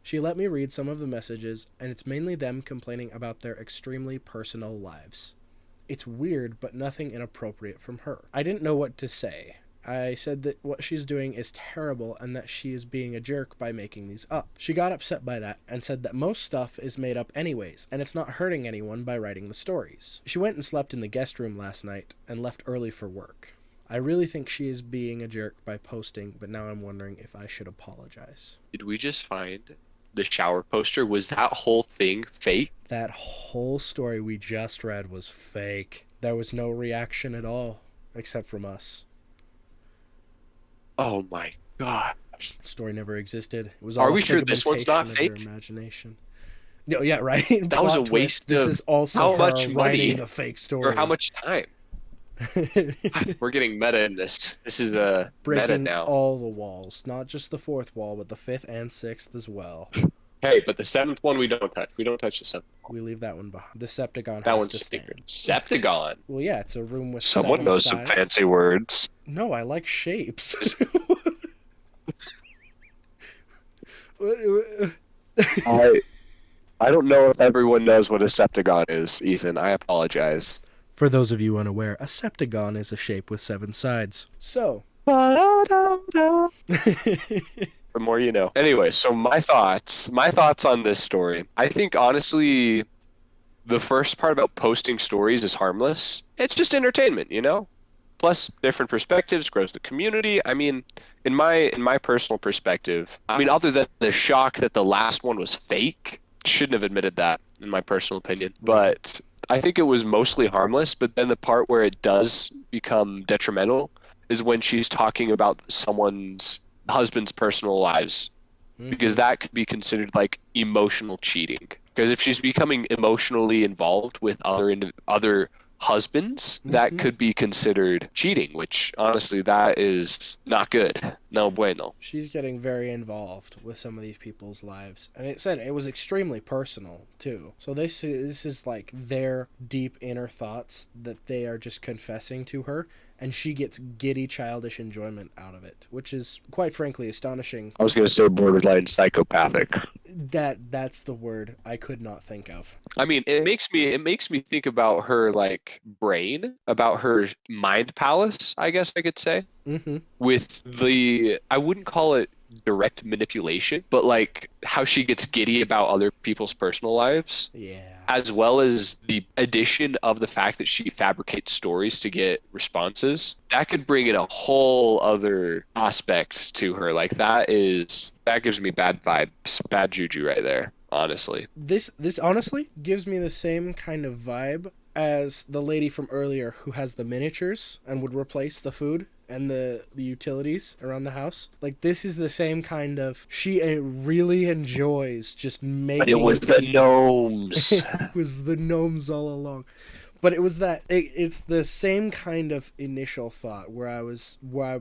She let me read some of the messages, and it's mainly them complaining about their extremely personal lives. It's weird, but nothing inappropriate from her. I didn't know what to say. I said that what she's doing is terrible and that she is being a jerk by making these up. She got upset by that and said that most stuff is made up anyways, and it's not hurting anyone by writing the stories. She went and slept in the guest room last night and left early for work. I really think she is being a jerk by posting, but now I'm wondering if I should apologize. Did we just find the shower poster? Was that whole thing fake? That whole story we just read was fake. There was no reaction at all, except from us. Oh my god. The story never existed. It was Are all we a sure this one's not figmentation of fake? your imagination. No, yeah, right. That was a Plot twist. waste This of is also how her much money writing a fake story. or how much time? We're getting meta in this. This is a meta Breaking now. all the walls, not just the fourth wall, but the fifth and sixth as well. Hey, but the seventh one we don't touch. We don't touch the seventh one. We leave that one behind. The Septagon That has one's to secret. stand. Septagon. Well, yeah, it's a room with Someone 7 knows sides. some fancy words. No, I like shapes. I don't know if everyone knows what a septagon is, Ethan. I apologize. For those of you unaware, a septagon is a shape with 7 sides. So. The more you know. Anyway, so my thoughts on this story. I think honestly, the first part about posting stories is harmless. It's just entertainment, you know? Plus, different perspectives grows the community. I mean, in my personal perspective, I mean, other than the shock that the last one was fake, shouldn't have admitted that, in my personal opinion. But I think it was mostly harmless. But then the part where it does become detrimental is when she's talking about someone's husband's personal lives, because that could be considered like emotional cheating. Because if she's becoming emotionally involved with other husbands, that could be considered cheating, which honestly, that is not good. No bueno. She's getting very involved with some of these people's lives. And it said it was extremely personal, too. So this is like their deep inner thoughts that they are just confessing to her. And she gets giddy, childish enjoyment out of it, which is, quite frankly, astonishing. I was going to say borderline psychopathic. That's the word I could not think of. I mean, it makes me think about her like brain, about her mind palace, I guess I could say. With I wouldn't call it direct manipulation, but like how she gets giddy about other people's personal lives. Yeah. As well as the addition of the fact that she fabricates stories to get responses. That could bring in a whole other aspect to her. Like that gives me bad vibes, bad juju right there, honestly. This honestly gives me the same kind of vibe as the lady from earlier who has the miniatures and would replace the food and the utilities around the house. Like, this is the same kind of... She really enjoys just making... But it was the gnomes. It was the gnomes all along. But it was that... It's the same kind of initial thought where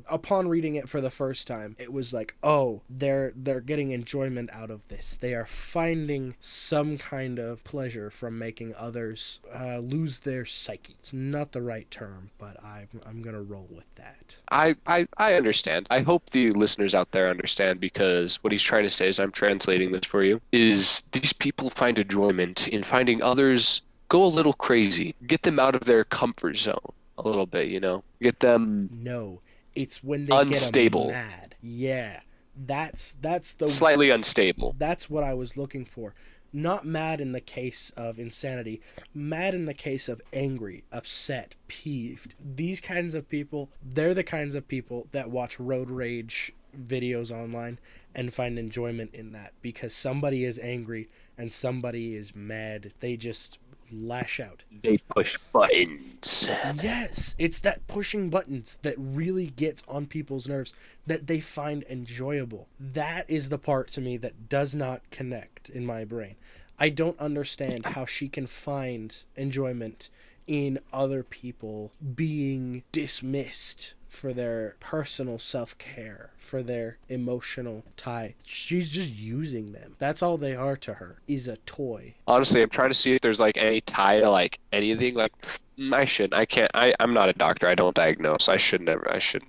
upon reading it for the first time, it was like, oh, they're getting enjoyment out of this. They are finding some kind of pleasure from making others lose their psyche. It's not the right term, but I'm going to roll with that. I understand. I hope the listeners out there understand, because what he's trying to say, is I'm translating this for you, is these people find enjoyment in finding others go a little crazy. Get them out of their comfort zone a little bit, you know? Get them... No, it's when they unstable. Get them mad. Yeah, that's the... Slightly unstable. That's what I was looking for. Not mad in the case of insanity. Mad in the case of angry, upset, peeved. These kinds of people, they're the kinds of people that watch road rage videos online and find enjoyment in that, because somebody is angry and somebody is mad. They just lash out. They push buttons. Yes, it's that pushing buttons that really gets on people's nerves, that they find enjoyable. That is the part to me that does not connect in my brain. I don't understand how she can find enjoyment in other people being dismissed for their personal self-care, for their emotional tie. She's just using them. That's all they are to her, is a toy. Honestly, I'm trying to see if there's like any tie to like anything. Like, I'm not a doctor. I don't diagnose. I shouldn't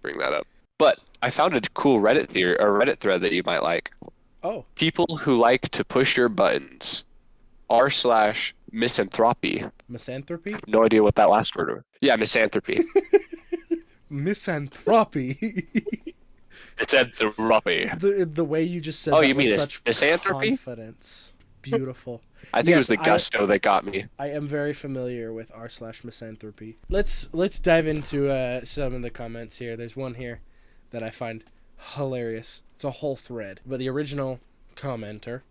bring that up. But I found a cool Reddit thread that you might like. Oh. People who like to push your buttons r/misanthropy. Misanthropy? No idea what that last word was. Yeah, misanthropy. Misanthropy. Misanthropy. The way you just said that you mean with such misanthropy? confidence. beautiful. I think it was the gusto that got me. I am very familiar with r/misanthropy. Let's dive into some of the comments here. There's one here that I find hilarious. It's a whole thread. But the original commenter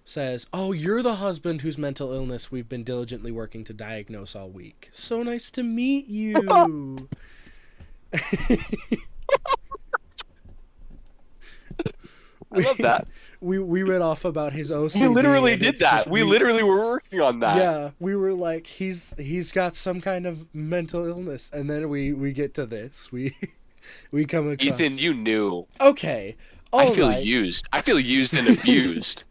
says, "Oh, you're the husband whose mental illness we've been diligently working to diagnose all week. So nice to meet you." I love that. We read off about his OCD. We literally did that. We literally were working on that. Yeah, we were like, he's got some kind of mental illness, and then we get to this. We come across. Ethan, you knew. Okay. I feel used. I feel used and abused.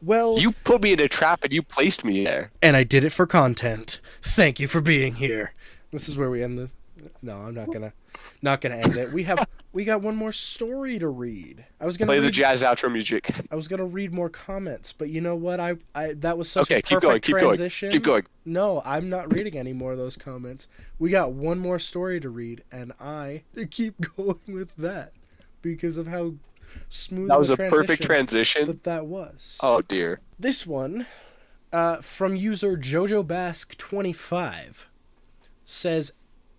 Well, you put me in a trap and you placed me there. And I did it for content. Thank you for being here. This is where we end the. No, I'm not gonna end it. We got one more story to read. I was gonna play the jazz outro music. I was gonna read more comments, but you know what? I that was such a keep perfect going, transition. Keep going. No, I'm not reading any more of those comments. We got one more story to read, and I keep going with that because of how smooth. That was a perfect transition. That was. Oh dear. This one, from user Jojo Bask 25, says,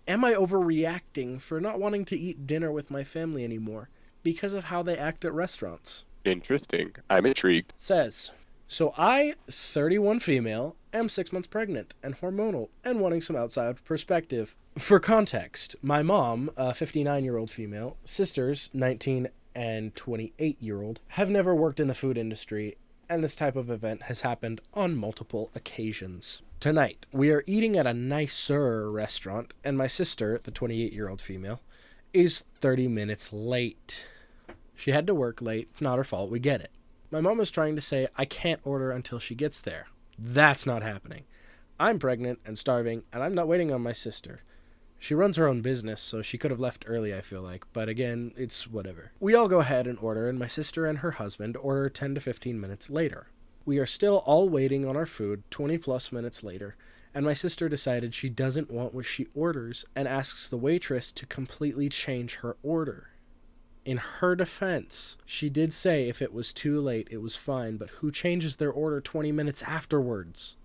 "Am I overreacting for not wanting to eat dinner with my family anymore because of how they act at restaurants?" Interesting. I'm intrigued. It says, "So I, 31 female, am 6 months pregnant and hormonal and wanting some outside perspective. For context, my mom, a 59-year-old female, sisters, 19 and 28-year-old, have never worked in the food industry, and this type of event has happened on multiple occasions. Tonight, we are eating at a nicer restaurant, and my sister, the 28-year-old female, is 30 minutes late. She had to work late. It's not her fault. We get it. My mom is trying to say I can't order until she gets there. That's not happening. I'm pregnant and starving, and I'm not waiting on my sister. She runs her own business, so she could have left early, I feel like. But again, it's whatever. We all go ahead and order, and my sister and her husband order 10 to 15 minutes later. We are still all waiting on our food 20 plus minutes later, and my sister decided she doesn't want what she orders and asks the waitress to completely change her order. In her defense, she did say if it was too late, it was fine, but who changes their order 20 minutes afterwards?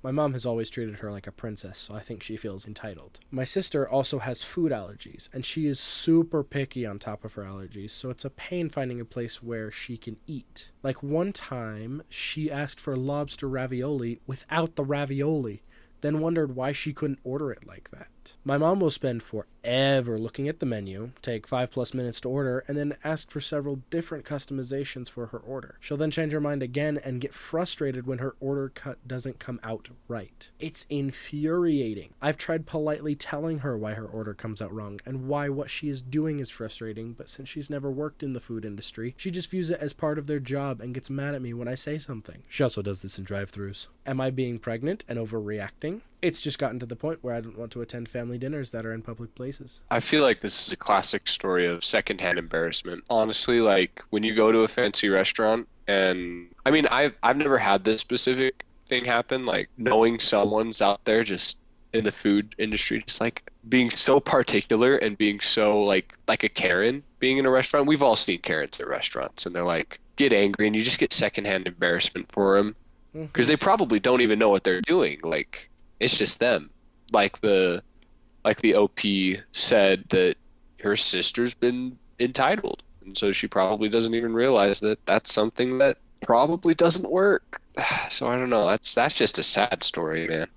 My mom has always treated her like a princess, so I think she feels entitled. My sister also has food allergies, and she is super picky on top of her allergies, so it's a pain finding a place where she can eat. Like one time, she asked for lobster ravioli without the ravioli, then wondered why she couldn't order it like that. My mom will spend forever looking at the menu, take 5+ minutes to order, and then ask for several different customizations for her order. She'll then change her mind again and get frustrated when her order cut doesn't come out right. It's infuriating. I've tried politely telling her why her order comes out wrong and why what she is doing is frustrating, but since she's never worked in the food industry, she just views it as part of their job and gets mad at me when I say something. She also does this in drive-thrus. Am I being pregnant and overreacting? It's just gotten to the point where I don't want to attend family dinners that are in public places. I feel like this is a classic story of secondhand embarrassment. Honestly, like when you go to a fancy restaurant, and I mean, I've never had this specific thing happen, like knowing someone's out there just in the food industry, just like being so particular and being so like a Karen being in a restaurant. We've all seen Karens at restaurants, and they're like, get angry, and you just get secondhand embarrassment for them because they probably don't even know what they're doing. Like, it's just them. Like the OP said that her sister's been entitled, and so she probably doesn't even realize that that's something that probably doesn't work. So I don't know. That's just a sad story, man.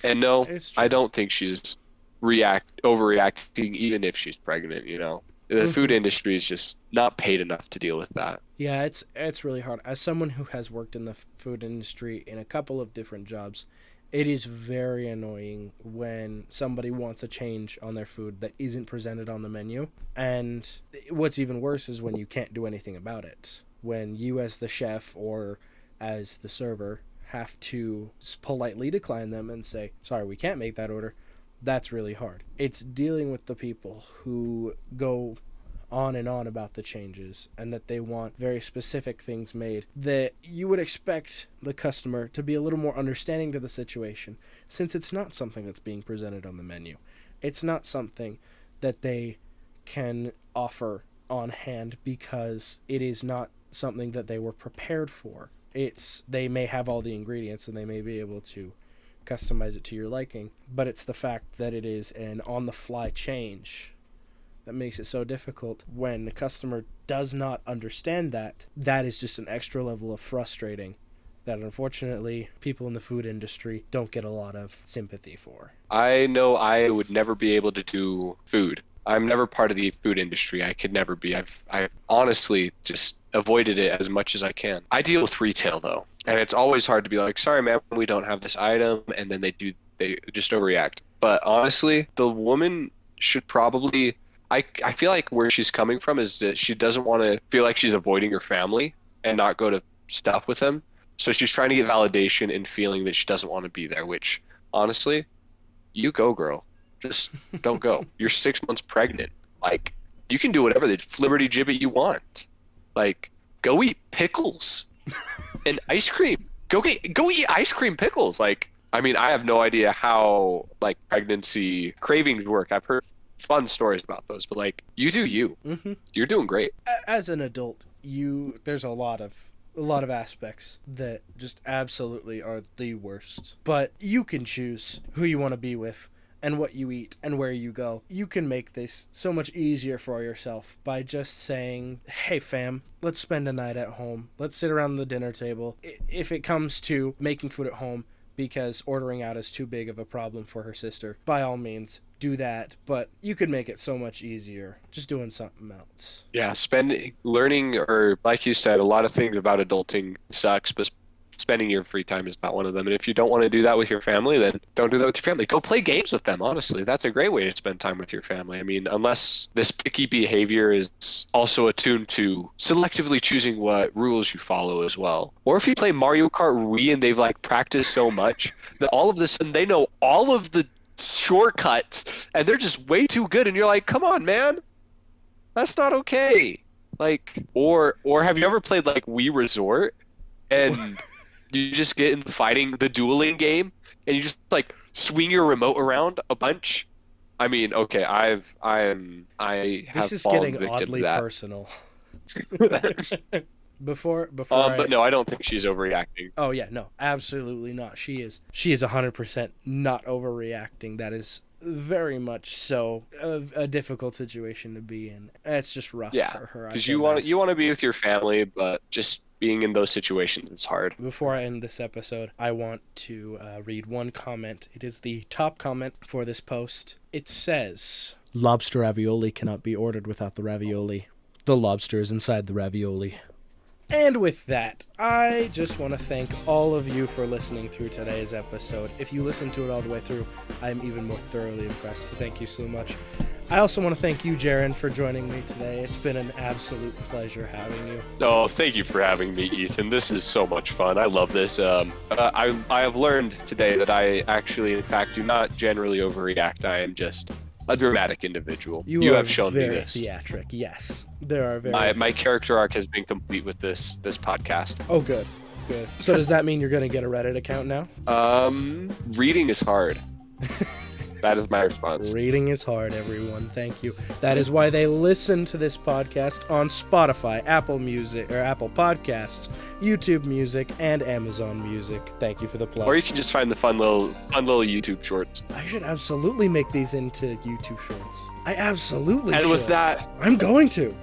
And no, I don't think she's overreacting, even if she's pregnant. You know, the food industry is just not paid enough to deal with that. Yeah, it's really hard. As someone who has worked in the food industry in a couple of different jobs, it is very annoying when somebody wants a change on their food that isn't presented on the menu. And what's even worse is when you can't do anything about it. When you as the chef or as the server have to politely decline them and say, sorry, we can't make that order. That's really hard. It's dealing with the people who go on and on about the changes and that they want very specific things made, that you would expect the customer to be a little more understanding to the situation, since it's not something that's being presented on the menu. It's not something that they can offer on hand because it is not something that they were prepared for. They may have all the ingredients and they may be able to customize it to your liking, but it's the fact that it is an on-the-fly change that makes it so difficult. When the customer does not understand that, that is just an extra level of frustrating that unfortunately people in the food industry don't get a lot of sympathy for. I know I would never be able to do food. I'm never part of the food industry. I could never be. I've honestly just avoided it as much as I can. I deal with retail though, and it's always hard to be like, sorry ma'am, we don't have this item, and then they just overreact. But honestly, the woman should probably, I feel like where she's coming from is that she doesn't want to feel like she's avoiding her family and not go to stuff with them. So she's trying to get validation and feeling that she doesn't want to be there, which honestly, you go, girl. Just don't go. You're 6 months pregnant. Like, you can do whatever the flibberty gibbet you want. Like, go eat pickles and ice cream. Go eat ice cream pickles. Like, I mean, I have no idea how like pregnancy cravings work. I've heard fun stories about those, but like, you do you. Mm-hmm. You're doing great. As an adult, there's a lot of aspects that just absolutely are the worst. But you can choose who you want to be with and what you eat and where you go. You can make this so much easier for yourself by just saying, hey fam, let's spend a night at home. Let's sit around the dinner table. If it comes to making food at home because ordering out is too big of a problem for her sister, by all means, do that. But you could make it so much easier just doing something else. Yeah, learning, or like you said, a lot of things about adulting sucks, but spending your free time is not one of them. And if you don't want to do that with your family, then don't do that with your family. Go play games with them, honestly. That's a great way to spend time with your family. I mean, unless this picky behavior is also attuned to selectively choosing what rules you follow as well. Or if you play Mario Kart Wii and they've like practiced so much that all of a sudden they know all of the shortcuts and they're just way too good, and you're like, come on, man. That's not okay. Like, or have you ever played like Wii Resort and you just get in the dueling game and you just like swing your remote around a bunch? I mean, okay, I have this is fallen getting victim oddly to that. personal. Before but no, I don't think she's overreacting. Oh yeah, no, absolutely not. She is 100% not overreacting. That is very much so a difficult situation to be in. It's just rough for her. Because you want to be with your family, but just being in those situations is hard. Before I end this episode, I want to read one comment. It is the top comment for this post. It says, "Lobster ravioli cannot be ordered without the ravioli. The lobster is inside the ravioli." And with that, I just want to thank all of you for listening through today's episode. If you listened to it all the way through, I'm even more thoroughly impressed. Thank you so much. I also want to thank you, Jaron, for joining me today. It's been an absolute pleasure having you. Oh, thank you for having me, Ethan. This is so much fun. I love this. I have learned today that I actually, in fact, do not generally overreact. I am just a dramatic individual. You have shown me this. Theatric, yes. There are very. My character arc has been complete with this podcast. Oh, good. So does that mean you're going to get a Reddit account now? Reading is hard. That is my response. Reading is hard, everyone. Thank you. That is why they listen to this podcast on Spotify, Apple Music, or Apple Podcasts, YouTube Music, and Amazon Music. Thank you for the plug. Or you can just find the fun little YouTube shorts. I should absolutely make these into YouTube shorts. I absolutely should. And with that, I'm going to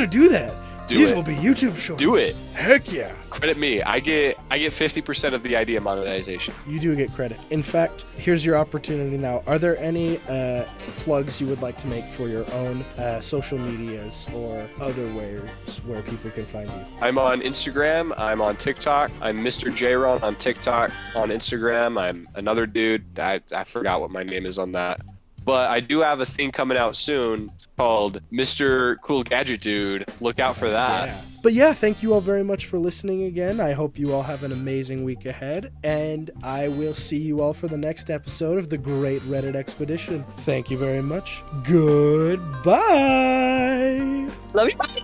do that. These will be YouTube shorts. Do it. Heck yeah. Credit me. I get 50% of the idea monetization. You do get credit. In fact, here's your opportunity now. Are there any plugs you would like to make for your own social medias or other ways where people can find you? I'm on Instagram. I'm on TikTok. I'm Mr. Jaron on TikTok. On Instagram, I'm another dude. I forgot what my name is on that. But I do have a thing coming out soon called Mr. Cool Gadget Dude. Look out for that. Yeah. But yeah, thank you all very much for listening again. I hope you all have an amazing week ahead. And I will see you all for the next episode of the Great Reddit Expedition. Thank you very much. Goodbye. Love you. Bye.